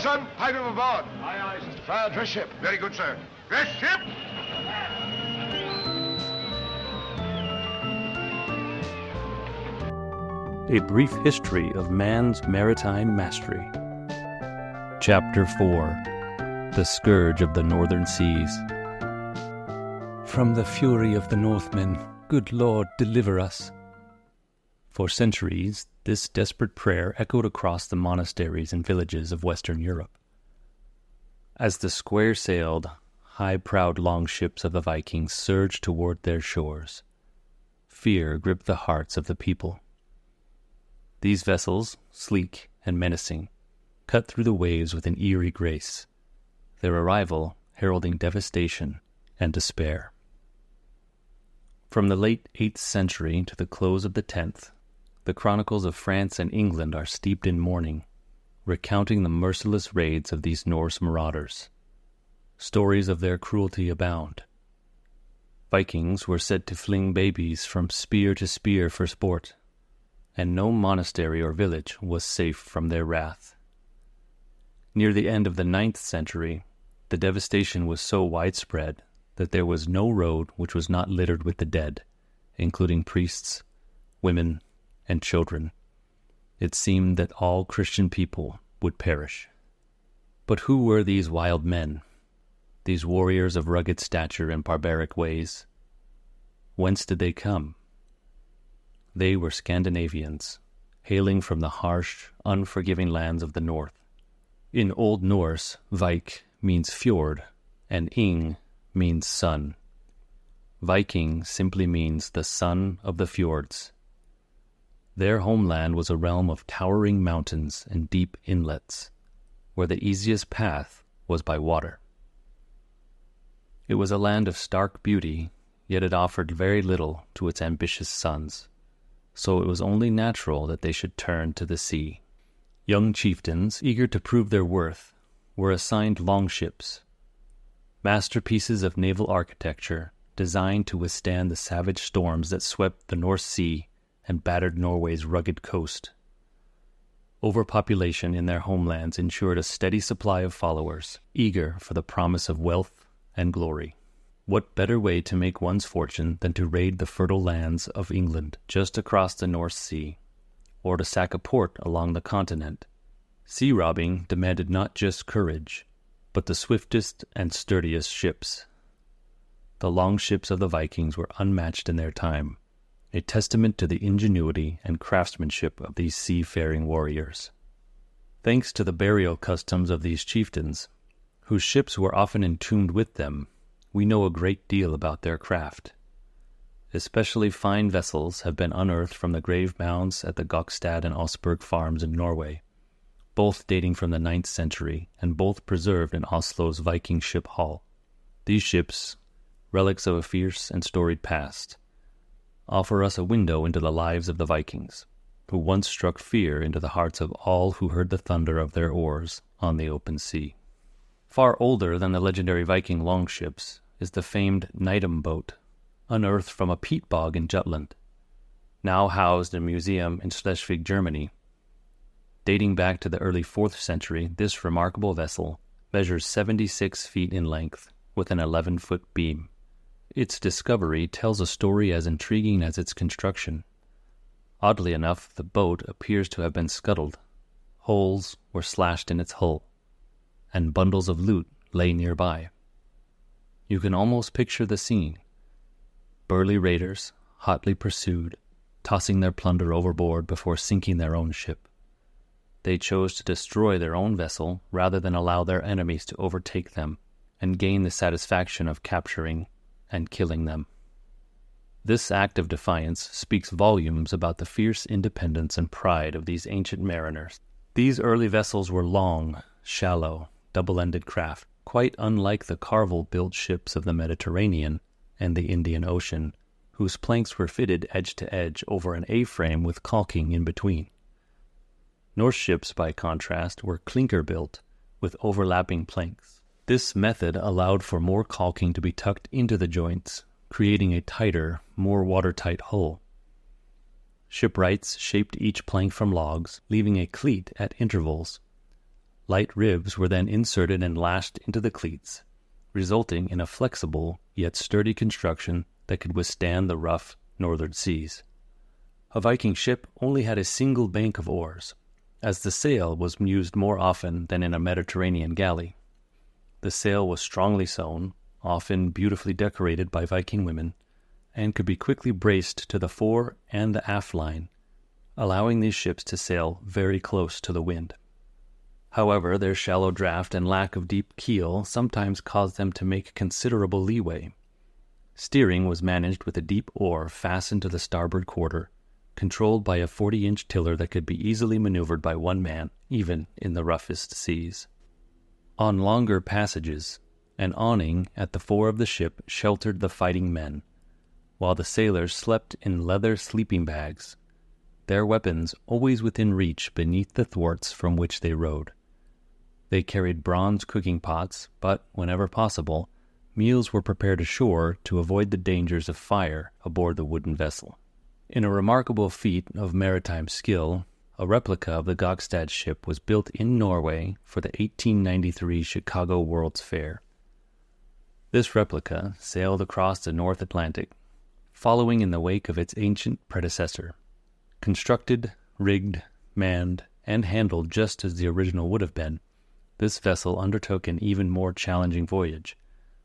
Fearsome, pipe him aboard. Aye, aye, sir. Fire, dress ship. Very good, sir. Dress ship! A brief history of man's maritime mastery. Chapter 4. The Scourge of the Northern Seas. From the fury of the Northmen, good Lord, deliver us. For centuries, this desperate prayer echoed across the monasteries and villages of Western Europe. As the square-sailed, high-prowed longships of the Vikings surged toward their shores, fear gripped the hearts of the people. These vessels, sleek and menacing, cut through the waves with an eerie grace, their arrival heralding devastation and despair. From the late 8th century to the close of the 10th, the chronicles of France and England are steeped in mourning, recounting the merciless raids of these Norse marauders. Stories of their cruelty abound. Vikings were said to fling babies from spear to spear for sport, and no monastery or village was safe from their wrath. Near the end of the 9th century, the devastation was so widespread that there was no road which was not littered with the dead, including priests, women, and children. It seemed that all Christian people would perish. But who were these wild men, these warriors of rugged stature and barbaric ways? Whence did they come? They were Scandinavians, hailing from the harsh, unforgiving lands of the north. In Old Norse, Vik means fjord, and ing means sun. Viking simply means the son of the fjords. Their homeland was a realm of towering mountains and deep inlets, where the easiest path was by water. It was a land of stark beauty, yet it offered very little to its ambitious sons, so it was only natural that they should turn to the sea. Young chieftains, eager to prove their worth, were assigned longships, masterpieces of naval architecture designed to withstand the savage storms that swept the North Sea and battered Norway's rugged coast. Overpopulation in their homelands ensured a steady supply of followers, eager for the promise of wealth and glory. What better way to make one's fortune than to raid the fertile lands of England just across the North Sea, or to sack a port along the continent? Sea robbing demanded not just courage, but the swiftest and sturdiest ships. The longships of the Vikings were unmatched in their time, a testament to the ingenuity and craftsmanship of these seafaring warriors. Thanks to the burial customs of these chieftains, whose ships were often entombed with them, we know a great deal about their craft. Especially fine vessels have been unearthed from the grave mounds at the Gokstad and Osberg farms in Norway, both dating from the 9th century and both preserved in Oslo's Viking ship hall. These ships, relics of a fierce and storied past, offer us a window into the lives of the Vikings, who once struck fear into the hearts of all who heard the thunder of their oars on the open sea. Far older than the legendary Viking longships is the famed Nidum boat, unearthed from a peat bog in Jutland, now housed in a museum in Schleswig, Germany. Dating back to the early 4th century, this remarkable vessel measures 76 feet in length with an 11-foot beam. Its discovery tells a story as intriguing as its construction. Oddly enough, the boat appears to have been scuttled. Holes were slashed in its hull, and bundles of loot lay nearby. You can almost picture the scene. Burly raiders, hotly pursued, tossing their plunder overboard before sinking their own ship. They chose to destroy their own vessel rather than allow their enemies to overtake them and gain the satisfaction of capturing and killing them. This act of defiance speaks volumes about the fierce independence and pride of these ancient mariners. These early vessels were long, shallow, double-ended craft, quite unlike the carvel-built ships of the Mediterranean and the Indian Ocean, whose planks were fitted edge to edge over an A-frame with caulking in between. Norse ships, by contrast, were clinker-built with overlapping planks. This method allowed for more caulking to be tucked into the joints, creating a tighter, more watertight hull. Shipwrights shaped each plank from logs, leaving a cleat at intervals. Light ribs were then inserted and lashed into the cleats, resulting in a flexible yet sturdy construction that could withstand the rough northern seas. A Viking ship only had a single bank of oars, as the sail was used more often than in a Mediterranean galley. The sail was strongly sewn, often beautifully decorated by Viking women, and could be quickly braced to the fore and the aft line, allowing these ships to sail very close to the wind. However, their shallow draft and lack of deep keel sometimes caused them to make considerable leeway. Steering was managed with a deep oar fastened to the starboard quarter, controlled by a 40-inch tiller that could be easily maneuvered by one man, even in the roughest seas. On longer passages, an awning at the fore of the ship sheltered the fighting men, while the sailors slept in leather sleeping bags, their weapons always within reach beneath the thwarts from which they rowed. They carried bronze cooking pots, but, whenever possible, meals were prepared ashore to avoid the dangers of fire aboard the wooden vessel. In a remarkable feat of maritime skill, a replica of the Gokstad ship was built in Norway for the 1893 Chicago World's Fair. This replica sailed across the North Atlantic, following in the wake of its ancient predecessor. Constructed, rigged, manned, and handled just as the original would have been, this vessel undertook an even more challenging voyage,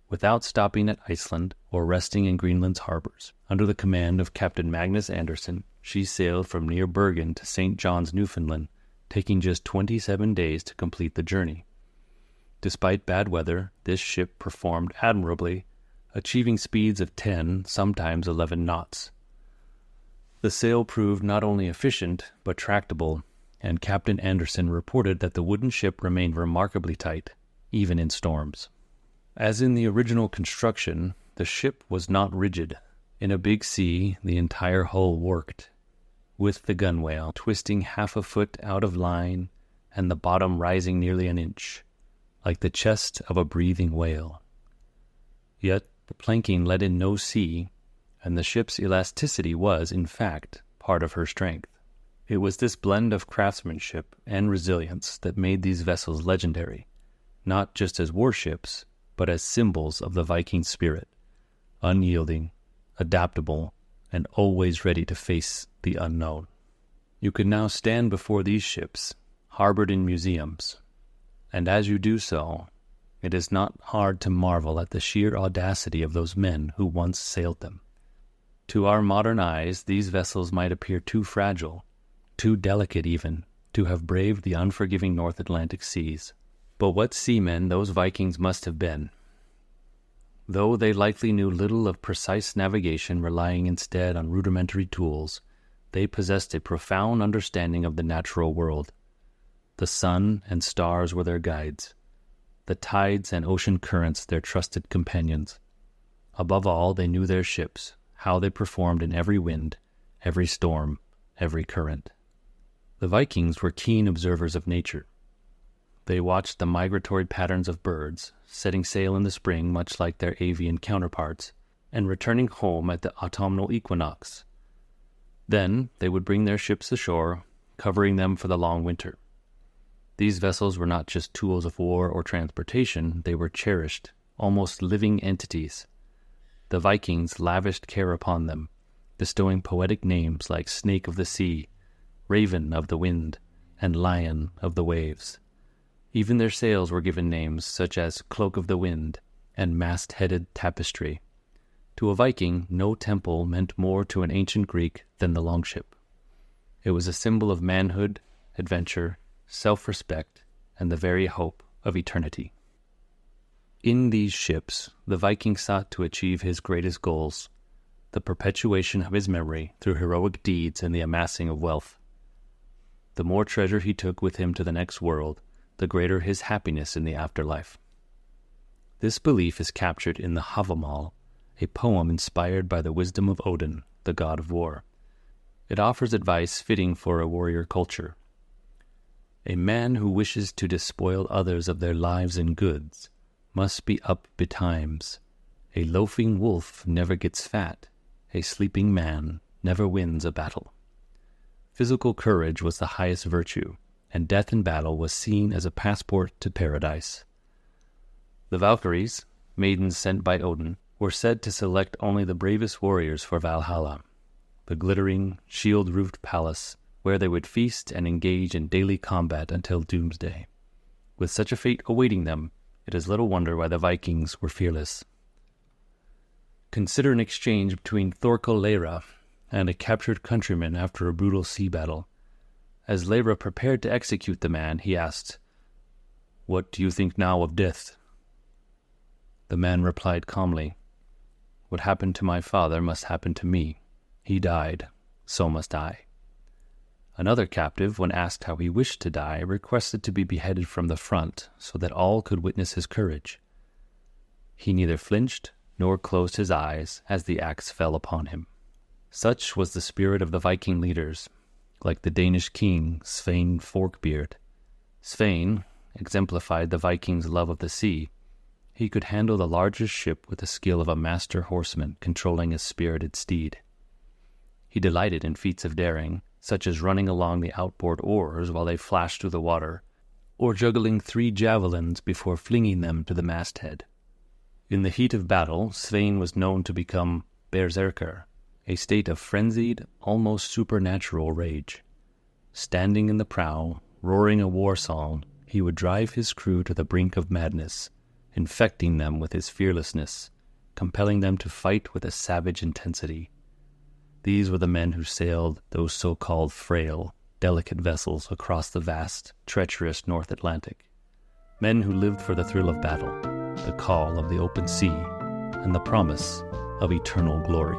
without stopping at Iceland or resting in Greenland's harbors. Under the command of Captain Magnus Anderson, she sailed from near Bergen to St. John's, Newfoundland, taking just 27 days to complete the journey. Despite bad weather, this ship performed admirably, achieving speeds of 10, sometimes 11 knots. The sail proved not only efficient, but tractable, and Captain Anderson reported that the wooden ship remained remarkably tight, even in storms. As in the original construction, the ship was not rigid. In a big sea, the entire hull worked, with the gunwale twisting half a foot out of line and the bottom rising nearly an inch, like the chest of a breathing whale. Yet the planking let in no sea, and the ship's elasticity was, in fact, part of her strength. It was this blend of craftsmanship and resilience that made these vessels legendary, not just as warships, but as symbols of the Viking spirit, unyielding, adaptable, and always ready to face the unknown. You can now stand before these ships, harbored in museums, and as you do so, it is not hard to marvel at the sheer audacity of those men who once sailed them. To our modern eyes, these vessels might appear too fragile, too delicate even, to have braved the unforgiving North Atlantic seas. But what seamen those Vikings must have been. Though they likely knew little of precise navigation, relying instead on rudimentary tools, they possessed a profound understanding of the natural world. The sun and stars were their guides, the tides and ocean currents their trusted companions. Above all, they knew their ships, how they performed in every wind, every storm, every current. The Vikings were keen observers of nature. They watched the migratory patterns of birds, setting sail in the spring much like their avian counterparts, and returning home at the autumnal equinox. Then they would bring their ships ashore, covering them for the long winter. These vessels were not just tools of war or transportation, they were cherished, almost living entities. The Vikings lavished care upon them, bestowing poetic names like Snake of the Sea, Raven of the Wind, and Lion of the Waves. Even their sails were given names such as Cloak of the Wind and Mast-Headed Tapestry. To a Viking, no temple meant more to an ancient Greek than the longship. It was a symbol of manhood, adventure, self-respect, and the very hope of eternity. In these ships, the Viking sought to achieve his greatest goals, the perpetuation of his memory through heroic deeds and the amassing of wealth. The more treasure he took with him to the next world, the greater his happiness in the afterlife. This belief is captured in the Havamal, a poem inspired by the wisdom of Odin, the god of war. It offers advice fitting for a warrior culture. A man who wishes to despoil others of their lives and goods must be up betimes. A loafing wolf never gets fat. A sleeping man never wins a battle. Physical courage was the highest virtue, and death in battle was seen as a passport to paradise. The Valkyries, maidens sent by Odin, were said to select only the bravest warriors for Valhalla, the glittering, shield-roofed palace where they would feast and engage in daily combat until doomsday. With such a fate awaiting them, it is little wonder why the Vikings were fearless. Consider an exchange between Thorkel Leira and a captured countryman after a brutal sea battle. As Leira prepared to execute the man, he asked, "What do you think now of death?" The man replied calmly, "What happened to my father must happen to me. He died, so must I." Another captive, when asked how he wished to die, requested to be beheaded from the front so that all could witness his courage. He neither flinched nor closed his eyes as the axe fell upon him. Such was the spirit of the Viking leaders, like the Danish king Svein Forkbeard. Svein exemplified the Vikings' love of the sea. He could handle the largest ship with the skill of a master horseman controlling a spirited steed. He delighted in feats of daring, such as running along the outboard oars while they flashed through the water, or juggling 3 javelins before flinging them to the masthead. In the heat of battle, Svein was known to become berserker, a state of frenzied, almost supernatural rage. Standing in the prow, roaring a war song, he would drive his crew to the brink of madness, infecting them with his fearlessness, compelling them to fight with a savage intensity. These were the men who sailed those so-called frail, delicate vessels across the vast, treacherous North Atlantic. Men who lived for the thrill of battle, the call of the open sea, and the promise of eternal glory.